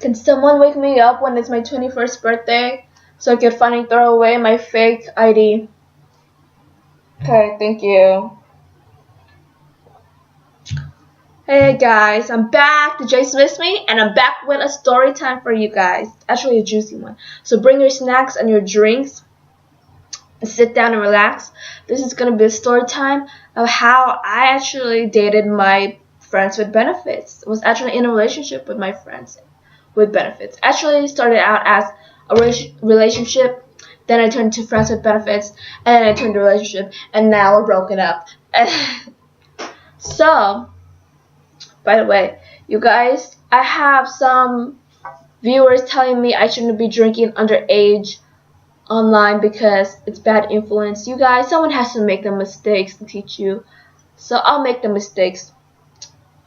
Can someone wake me up when it's my 21st birthday so I could finally throw away my fake ID? Okay, thank you. Hey guys, I'm back. Did you guys miss me? And I'm back with a story time for you guys. Actually, a juicy one. So bring your snacks and your drinks and sit down and relax. This is going to be a story time of how I actually dated my friends with benefits. I was actually in a relationship with my friends with benefits. Actually, it started out as a relationship, then I turned to friends with benefits, and then I turned to relationship, and now we're broken up. So, by the way, you guys, I have some viewers telling me I shouldn't be drinking underage online because it's bad influence. You guys, someone has to make the mistakes to teach you. So I'll make the mistakes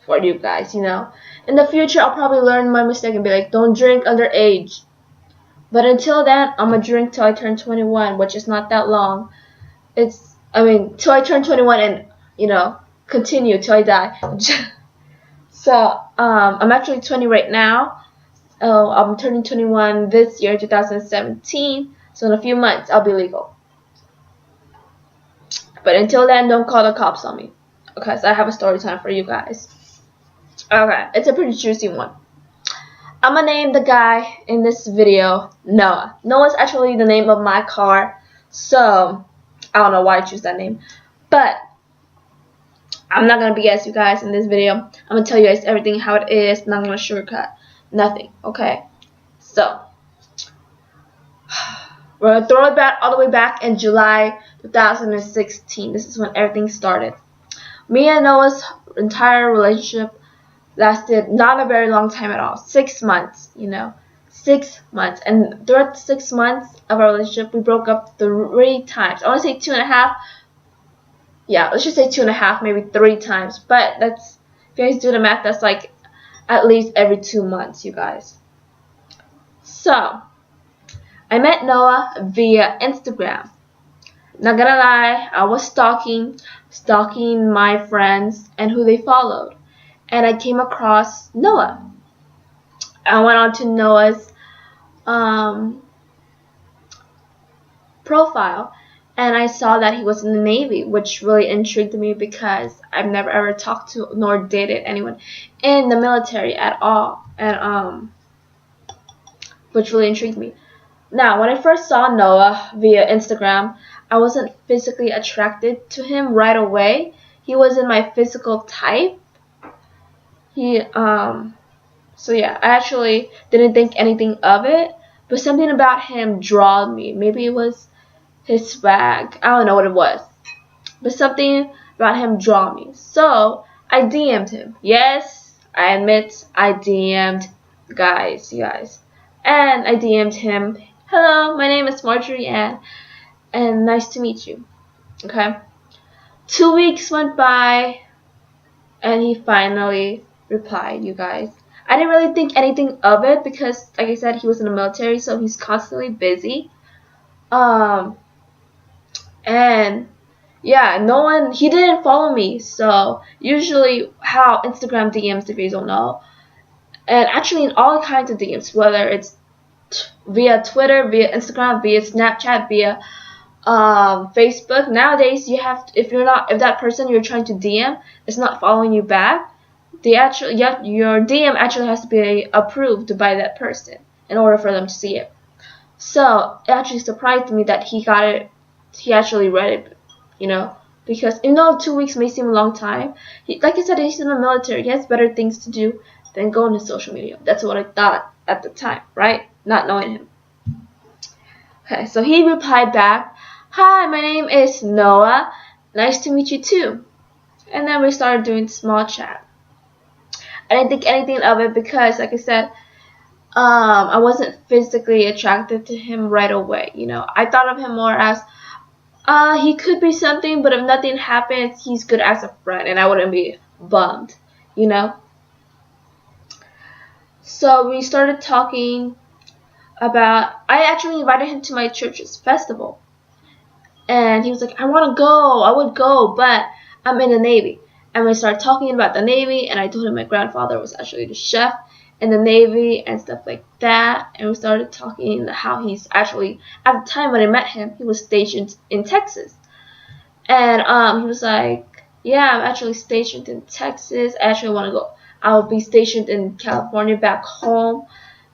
for you guys, you know. In the future, I'll probably learn my mistake and be like, don't drink underage. But until then, I'm gonna drink till I turn 21, which is not that long. Till I turn 21 and, you know, continue till I die. So, I'm actually 20 right now. I'm turning 21 this year, 2017. So in a few months, I'll be legal. But until then, don't call the cops on me. Okay, so I have a story time for you guys. Okay, it's a pretty juicy one. I'm gonna name the guy in this video Noah. Noah's actually the name of my car. So, I don't know why I choose that name. But, I'm not gonna BS you guys in this video. I'm gonna tell you guys everything how it is. Not gonna shortcut nothing. Okay, so we're gonna throw it back all the way back in July 2016. This is when everything started. Me and Noah's entire relationship lasted not a very long time at all. 6 months, you know. 6 months. And throughout the 6 months of our relationship, we broke up 3 times. I want to say 2.5. Yeah, let's just say 2.5, maybe 3 times. But that's, if you guys do the math, that's like at least every 2 months, you guys. So, I met Noah via Instagram. Not gonna lie, I was stalking my friends and who they followed. And I came across Noah. I went on to Noah's profile, and I saw that he was in the Navy, which really intrigued me because I've never ever talked to nor dated anyone in the military at all, and which really intrigued me. Now, when I first saw Noah via Instagram, I wasn't physically attracted to him right away. He wasn't my physical type. So yeah, I actually didn't think anything of it, but something about him drawed me. Maybe it was his swag. I don't know what it was, but something about him drew me. So I DM'd him. Yes, I admit I DM'd you guys, and I DM'd him. Hello, my name is Marjorie Ann, and nice to meet you. Okay. 2 weeks went by, and he finally replied, you guys. I didn't really think anything of it because, like I said, he was in the military, so he's constantly busy. And yeah, he didn't follow me. So usually how Instagram DMs, if you don't know, and actually in all kinds of DMs, whether it's via Twitter, via Instagram, via Snapchat, via Facebook. Nowadays, you have to, if that person you're trying to DM is not following you back, your DM actually has to be approved by that person in order for them to see it. So it actually surprised me that he got it. He actually read it, you know, because even though 2 weeks may seem a long time, like I said, he's in the military. He has better things to do than go on his social media. That's what I thought at the time, right? Not knowing him. Okay, so he replied back, "Hi, my name is Noah. Nice to meet you too." And then we started doing small chat. I didn't think anything of it because, like I said, I wasn't physically attracted to him right away. You know, I thought of him more as he could be something, but if nothing happens, he's good as a friend, and I wouldn't be bummed, you know. So we started talking about. I actually invited him to my church's festival, and he was like, "I want to go. I would go, but I'm in the Navy." And we started talking about the Navy, and I told him my grandfather was actually the chef in the Navy and stuff like that. And we started talking how he's actually, at the time when I met him, he was stationed in Texas. And he was like, yeah, I'm actually stationed in Texas. I actually want to go. I'll be stationed in California back home.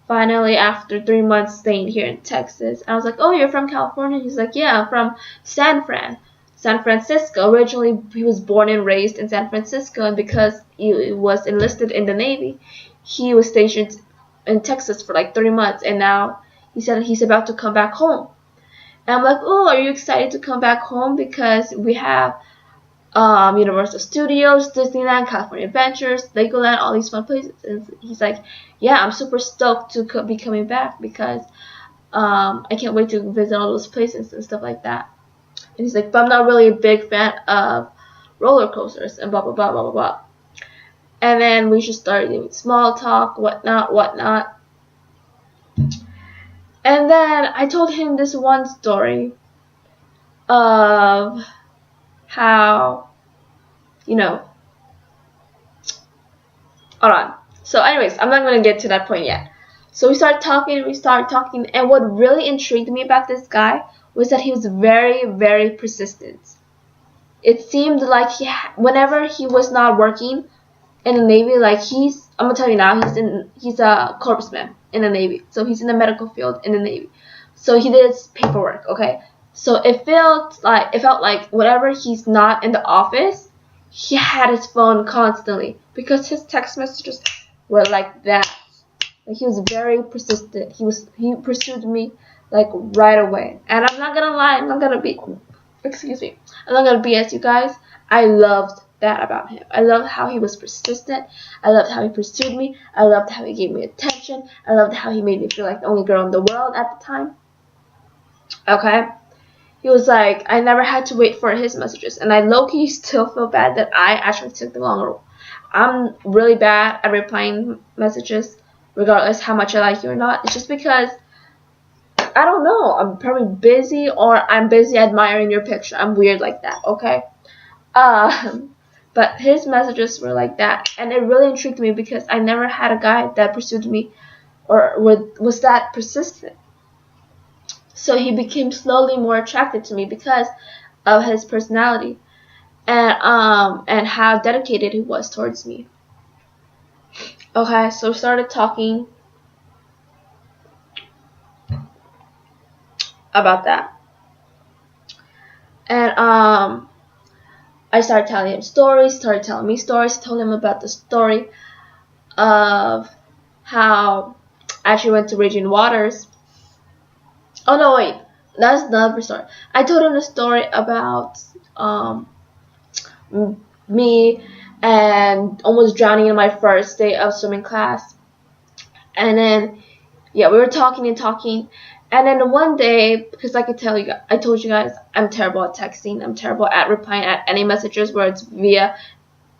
Finally, after 3 months staying here in Texas. I was like, oh, you're from California? He's like, yeah, I'm from San Francisco. Originally, he was born and raised in San Francisco, and because he was enlisted in the Navy, he was stationed in Texas for like 3 months, and now he said he's about to come back home. And I'm like, oh, are you excited to come back home? Because we have Universal Studios, Disneyland, California Adventures, Legoland, all these fun places. And he's like, yeah, I'm super stoked to be coming back because I can't wait to visit all those places and stuff like that. And he's like, but I'm not really a big fan of roller coasters and blah, blah, blah, blah, blah, blah. And then we just started doing small talk, whatnot. And then I told him this one story of how, hold on. So anyways, I'm not going to get to that point yet. So we started talking, and what really intrigued me about this guy was that he was very, very persistent. It seemed like whenever he was not working in the Navy, like I'm going to tell you now, he's a corpsman in the Navy. So he's in the medical field in the Navy. So he did his paperwork, okay? So it felt like whenever he's not in the office, he had his phone constantly because his text messages were like that. Like, he was very persistent. He pursued me like right away. And I'm not gonna lie, I'm not gonna BS you guys. I loved that about him. I loved how he was persistent. I loved how he pursued me. I loved how he gave me attention. I loved how he made me feel like the only girl in the world at the time. Okay? He was like, I never had to wait for his messages. And I low-key still feel bad that I actually took the longer route. I'm really bad at replying messages, regardless how much I like you or not. It's just because, I don't know, I'm probably busy, or I'm busy admiring your picture. I'm weird like that, okay? But his messages were like that. And it really intrigued me because I never had a guy that pursued me or was that persistent. So he became slowly more attracted to me because of his personality and how dedicated he was towards me. Okay, so we started talking about that. And I started telling him stories, started telling me stories, told him about the story of how I actually went to Raging Waters. Oh no, wait, that's another story. I told him the story about me and almost drowning in my first day of swimming class. And then, yeah, we were talking, and then one day, because I told you guys, I'm terrible at texting. I'm terrible at replying at any messages where it's via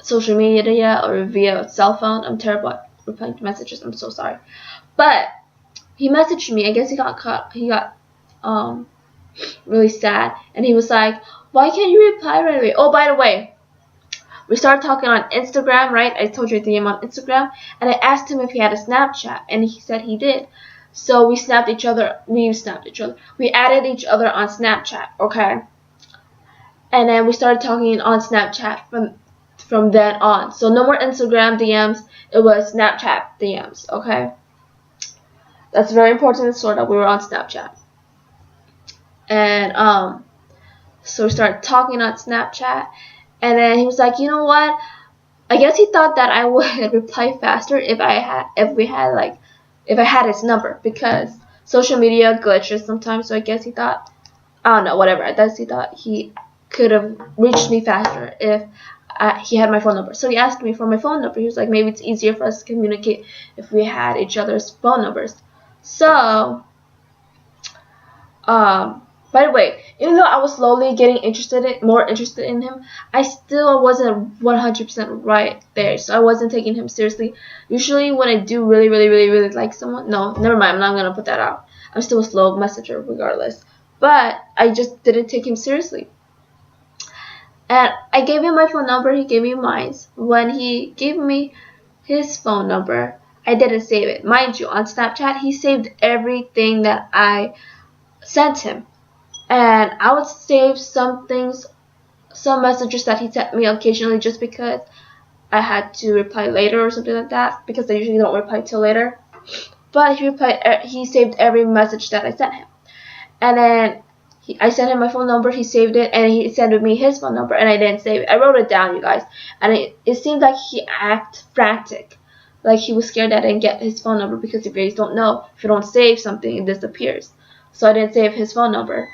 social media or via cell phone. I'm terrible at replying to messages. I'm so sorry. But he messaged me. I guess he got really sad, and he was like, why can't you reply right away? Oh, by the way, we started talking on Instagram, right? I told you I DM on Instagram, and I asked him if he had a Snapchat, and he said he did. So we added each other on Snapchat, okay? And then we started talking on Snapchat from then on. So no more Instagram DMs, it was Snapchat DMs, okay? That's very important to sort out. We were on Snapchat. And so we started talking on Snapchat, and then he was like, you know what? I guess he thought that I would reply faster if I had his number, because social media glitches sometimes. So I guess he thought, I don't know, whatever. I guess he thought he could have reached me faster if he had my phone number. So he asked me for my phone number. He was like, maybe it's easier for us to communicate if we had each other's phone numbers. So, by the way, even though I was slowly getting more interested in him, I still wasn't 100% right there. So I wasn't taking him seriously. Usually when I do really, really, really, really like someone, no, never mind, I'm not going to put that out. I'm still a slow messenger regardless. But I just didn't take him seriously. And I gave him my phone number, he gave me mine. When he gave me his phone number, I didn't save it. Mind you, on Snapchat, he saved everything that I sent him. And I would save some things, some messages that he sent me occasionally just because I had to reply later or something like that, because I usually don't reply till later. But he saved every message that I sent him. And then I sent him my phone number, he saved it, and he sent me his phone number, and I didn't save it. I wrote it down, you guys, and it seemed like he acted frantic. Like he was scared that I didn't get his phone number, because if you guys don't know, if you don't save something, it disappears. So I didn't save his phone number.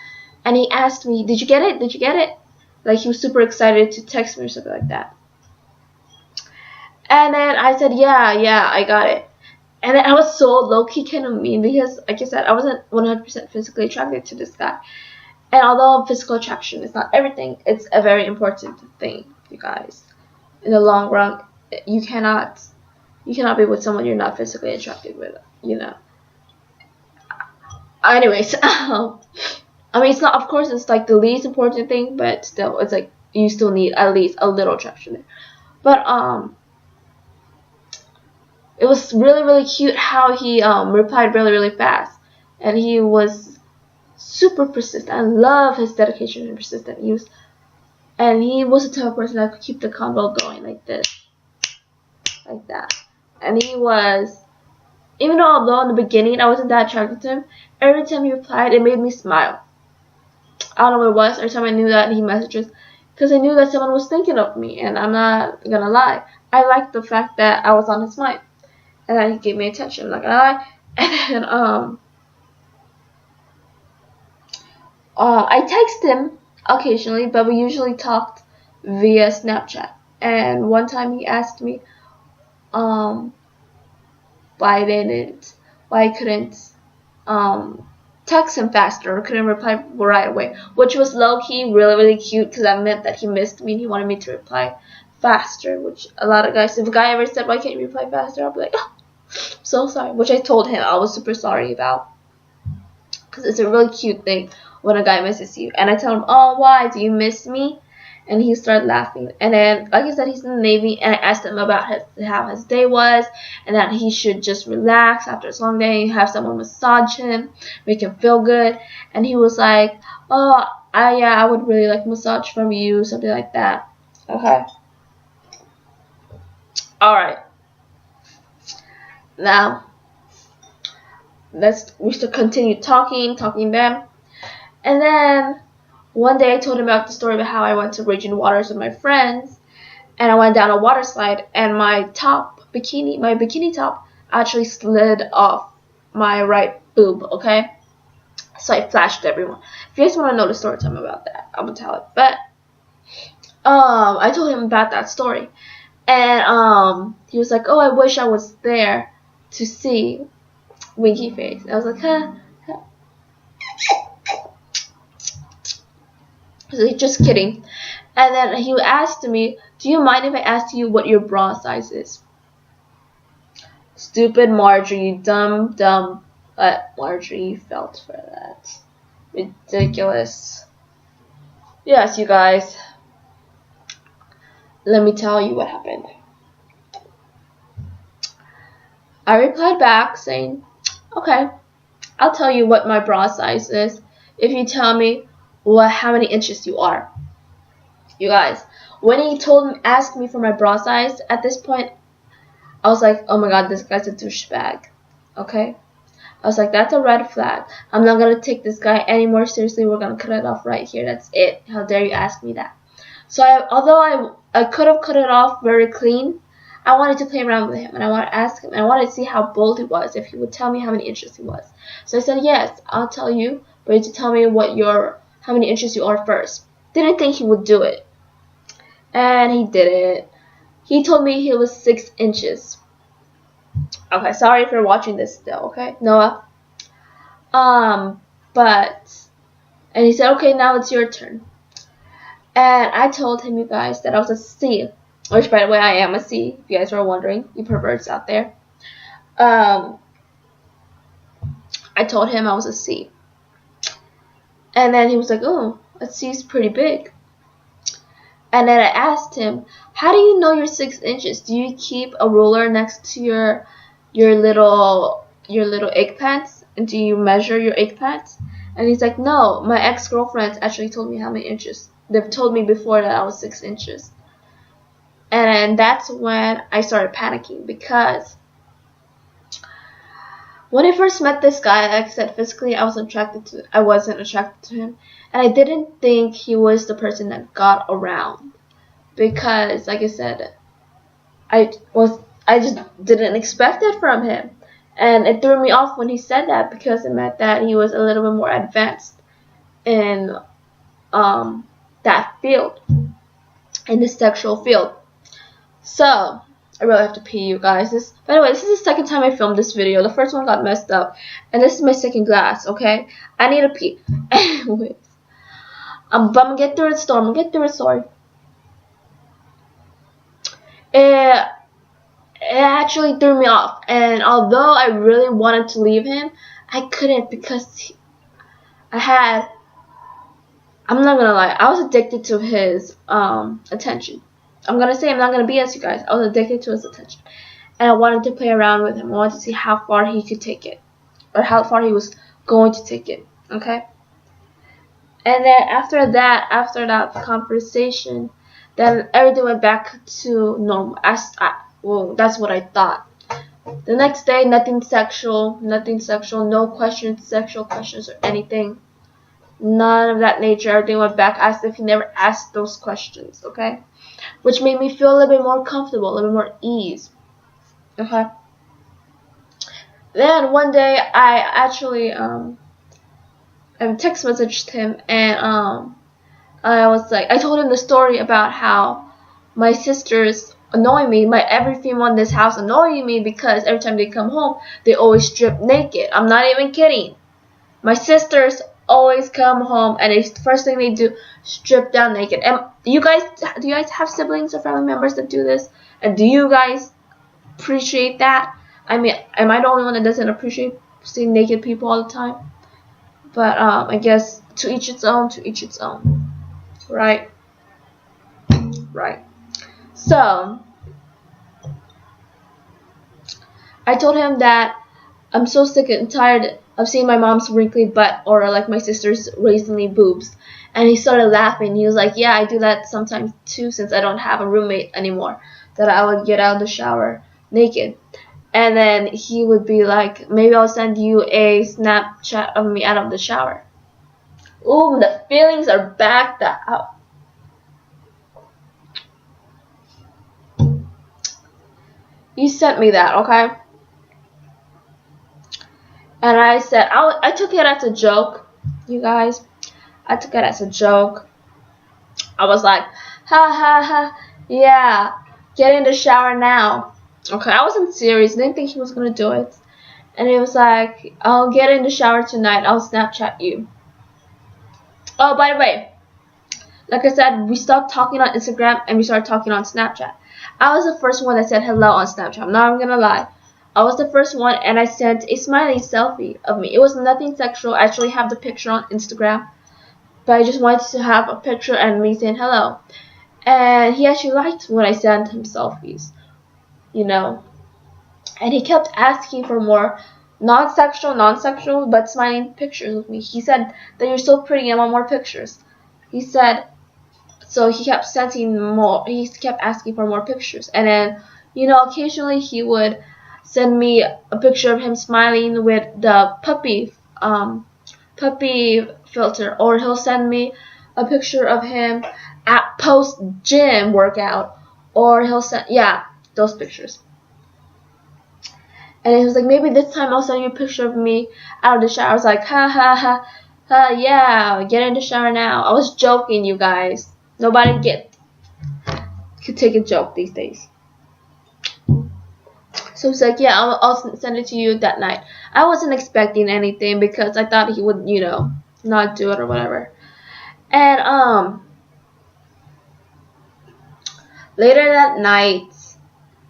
And he asked me, did you get it? Did you get it? Like he was super excited to text me or something like that. And then I said, yeah, I got it. And then I was so low-key kind of mean because, like I said, I wasn't 100% physically attracted to this guy. And although physical attraction is not everything, it's a very important thing, you guys. In the long run, you cannot be with someone you're not physically attracted with, you know. Anyways, I mean, it's not, of course, it's like the least important thing, but still, it's like you still need at least a little attraction there. But it was really, really cute how he replied really, really fast, and he was super persistent. I love his dedication and persistence. And he was the type of person that could keep the convo going like this, like that. And he was, even although in the beginning I wasn't that attracted to him, every time he replied, it made me smile. I don't know what it was. Every time I knew that he messages, because I knew that someone was thinking of me, and I'm not gonna lie, I liked the fact that I was on his mind, and that he gave me attention. I'm not gonna lie. And then I text him occasionally, but we usually talked via Snapchat. And one time he asked me why I couldn't text him faster or couldn't reply right away, which was low-key really, really cute, because that meant that he missed me and he wanted me to reply faster, which a lot of guys, if a guy ever said, why can't you reply faster, I'll be like, oh, so sorry, which I told him I was super sorry about, because it's a really cute thing when a guy misses you. And I tell him, oh, why, do you miss me? And he started laughing. And then, like I said, he's in the Navy, and I asked him about how his day was, and that he should just relax after his long day, have someone massage him, make him feel good. And he was like, oh, yeah, I would really like massage from you, something like that. Okay. Alright. Now, we should continue talking them. And then one day I told him about the story about how I went to Raging Waters with my friends, and I went down a water slide, and my bikini top actually slid off my right boob, okay? So I flashed everyone. If you guys want to know the story time about that, I'm gonna tell it. But I told him about that story, and he was like, oh, I wish I was there to see winky face. I was like, huh. So just kidding. And then he asked me, do you mind if I asked you what your bra size is? Stupid Marjorie, dumb. But Marjorie felt for that. Ridiculous. Yes, you guys. Let me tell you what happened. I replied back saying, okay, I'll tell you what my bra size is if you tell me how many inches you are. You guys, when he asked me for my bra size, at this point, I was like, oh my god, this guy's a douchebag. Okay? I was like, that's a red flag. I'm not gonna take this guy any more seriously. We're gonna cut it off right here. That's it. How dare you ask me that? So although I could have cut it off very clean, I wanted to play around with him, and I wanted to ask him, and I wanted to see how bold he was, if he would tell me how many inches he was. So I said, yes, I'll tell you, but you have to tell me how many inches you are first. Didn't think he would do it. And he did it. He told me he was 6 inches. Okay, sorry if you're watching this still, okay, Noah? And he said, okay, now it's your turn. And I told him, you guys, that I was a C. Which, by the way, I am a C, if you guys were wondering, you perverts out there. I told him I was a C. And then he was like, oh, a C is pretty big. And then I asked him, how do you know you're 6 inches? Do you keep a ruler next to your your little egg pants, and do you measure your egg pants? And he's like, no, my ex-girlfriends actually told me how many inches. They've told me before that I was 6 inches. And that's when I started panicking, because when I first met this guy, like I said, physically I wasn't attracted to him, and I didn't think he was the person that got around, because like I said, I just didn't expect it from him. And it threw me off when he said that, because it meant that he was a little bit more advanced in that field, in the sexual field. So I really have to pee, you guys. By the way, this is the second time I filmed this video. The first one got messed up, and this is my second glass. Okay, I need to pee. Anyways, but I'm gonna get through it. Sorry. It actually threw me off, and although I really wanted to leave him, I couldn't, because I'm not gonna lie, I was addicted to his attention. I'm gonna say, I'm not gonna BS you guys, I was addicted to his attention, and I wanted to play around with him. I wanted to see how far he could take it, or how far he was going to take it. Okay. And then after that conversation, then everything went back to normal. Well, that's what I thought. The next day, nothing sexual, no questions, sexual questions or anything. None of that nature. Everything went back as if he never asked those questions, okay? Which made me feel a little bit more comfortable, a little bit more ease, okay? Then one day, I actually, I text messaged him, and I told him the story about how my sisters annoy me, every female in this house annoying me, because every time they come home, they always strip naked. I'm not even kidding. My sisters always come home, and the first thing they do, strip down naked. And do you guys have siblings or family members that do this? And do you guys appreciate that? I mean, am I the only one that doesn't appreciate seeing naked people all the time? But I guess to each its own, right? Right. So I told him that I'm so sick and tired of seeing my mom's wrinkly butt, or like my sister's raisinly boobs. And he started laughing. He was like, yeah, I do that sometimes too, since I don't have a roommate anymore, that I would get out of the shower naked. And then he would be like, maybe I'll send you a Snapchat of me out of the shower. Ooh, the feelings are back up. You sent me that, okay? And I said, I took it as a joke, you guys. I took it as a joke. I was like, ha ha ha, yeah, get in the shower now. Okay, I wasn't serious. I didn't think he was going to do it. And he was like, I'll get in the shower tonight. I'll Snapchat you. Oh, by the way, like I said, we stopped talking on Instagram and we started talking on Snapchat. I was the first one that said hello on Snapchat. I'm not going to lie. I was the first one, and I sent a smiley selfie of me. It was nothing sexual. I actually have the picture on Instagram, but I just wanted to have a picture and me saying hello. And he actually liked when I sent him selfies, you know. And he kept asking for more non-sexual, but smiling pictures with me. He said that you're so pretty, I want more pictures. He said, so he kept sending more. He kept asking for more pictures. And then, you know, occasionally he would send me a picture of him smiling with the puppy filter, or he'll send me a picture of him at post gym workout, or he'll send, yeah, those pictures. And he was like, maybe this time I'll send you a picture of me out of the shower. I was like, ha ha ha ha, yeah, get in the shower now. I was joking, you guys. Nobody could take a joke these days. So he's like, yeah, I'll send it to you that night. I wasn't expecting anything, because I thought he would, you know, not do it or whatever. And later that night,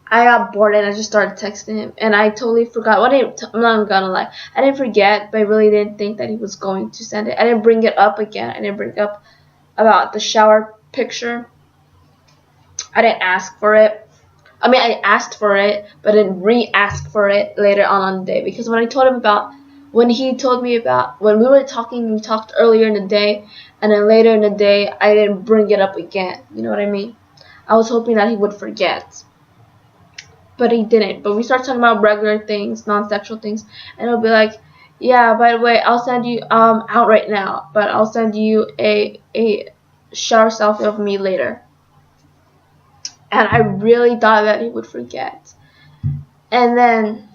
I got bored and I just started texting him, and I totally forgot. I'm not gonna lie, I didn't forget, but I really didn't think that he was going to send it. I didn't bring it up again. I didn't bring up about the shower picture. I didn't ask for it. I mean, I asked for it, but then re-asked for it later on the day, because when I told him about, when he told me about, when we were talking, we talked earlier in the day, and then later in the day, I didn't bring it up again. You know what I mean? I was hoping that he would forget, but he didn't. But we started talking about regular things, non-sexual things, and it'll be like, yeah, by the way, I'll send you out right now, but I'll send you a shower selfie of me later. And I really thought that he would forget. And then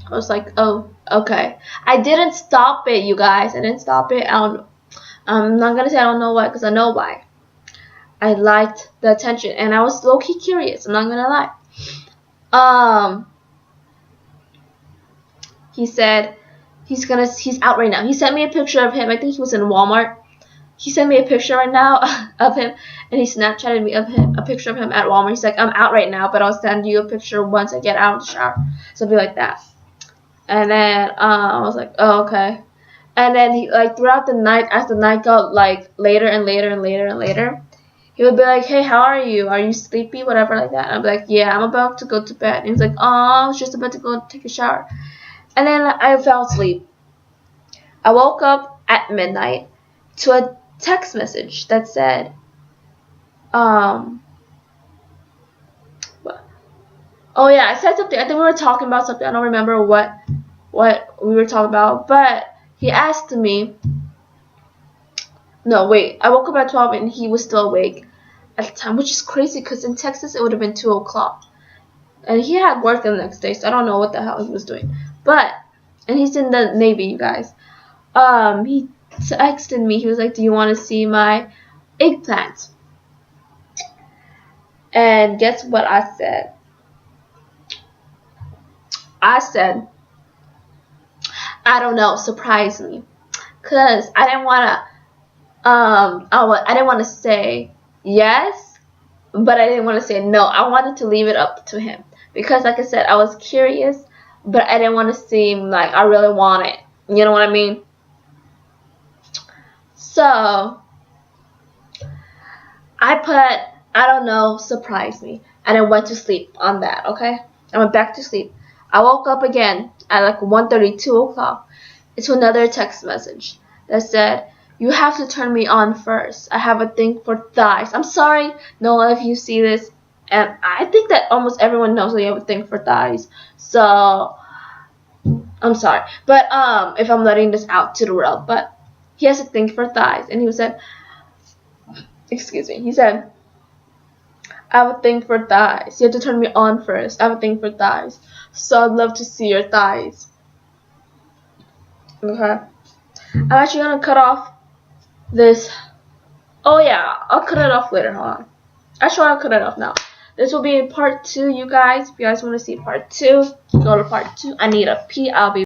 I was like, oh, okay. I didn't stop it, you guys. I didn't stop it. I'm not gonna say I don't know why, because I know why. I liked the attention, and I was low-key curious. I'm not gonna lie. He said he's out right now. He sent me a picture of him. I think he was in Walmart. He sent me a picture right now of him, and he Snapchatted me of him, a picture of him at Walmart. He's like, I'm out right now, but I'll send you a picture once I get out of the shower. Something like that. And then I was like, oh, okay. And then he, like, throughout the night, as the night got like later and later and later and later, he would be like, hey, how are you? Are you sleepy? Whatever like that. And I'd be like, yeah, I'm about to go to bed. And he's like, oh, I was just about to go take a shower. And then I fell asleep. I woke up at midnight to a text message that said, oh yeah, I said something. I think we were talking about something. I don't remember what we were talking about, but he asked me. No, wait. I woke up at 12 and he was still awake at the time, which is crazy because in Texas it would have been 2 o'clock, and he had work the next day, so I don't know what the hell he was doing. But and he's in the Navy, you guys. He texted me. He was like, "Do you want to see my eggplant?" And guess what I said? I said, I don't know, surprise me, cause I didn't wanna I didn't want to say yes, but I didn't want to say no. I wanted to leave it up to him because, like I said, I was curious, but I didn't want to seem like I really want it. You know what I mean? So I put, I don't know, surprise me, and I went to sleep on that. Okay, I went back to sleep. I woke up again at like 1:30, 2 o'clock. It's another text message that said, you have to turn me on first. I have a thing for thighs. I'm sorry, Noah, if you see this. And I think that almost everyone knows that you have a thing for thighs. So, I'm sorry. But, if I'm letting this out to the world. But, he has a thing for thighs. And he said, excuse me. He said, I have a thing for thighs. You have to turn me on first. I have a thing for thighs. So, I'd love to see your thighs. Okay. I'm actually going to cut off this. Oh yeah, I'll cut it off later. Hold on. Actually, I'll cut it off now. This will be part 2, you guys. If you guys want to see part 2, go to part 2. I need a pee. I'll be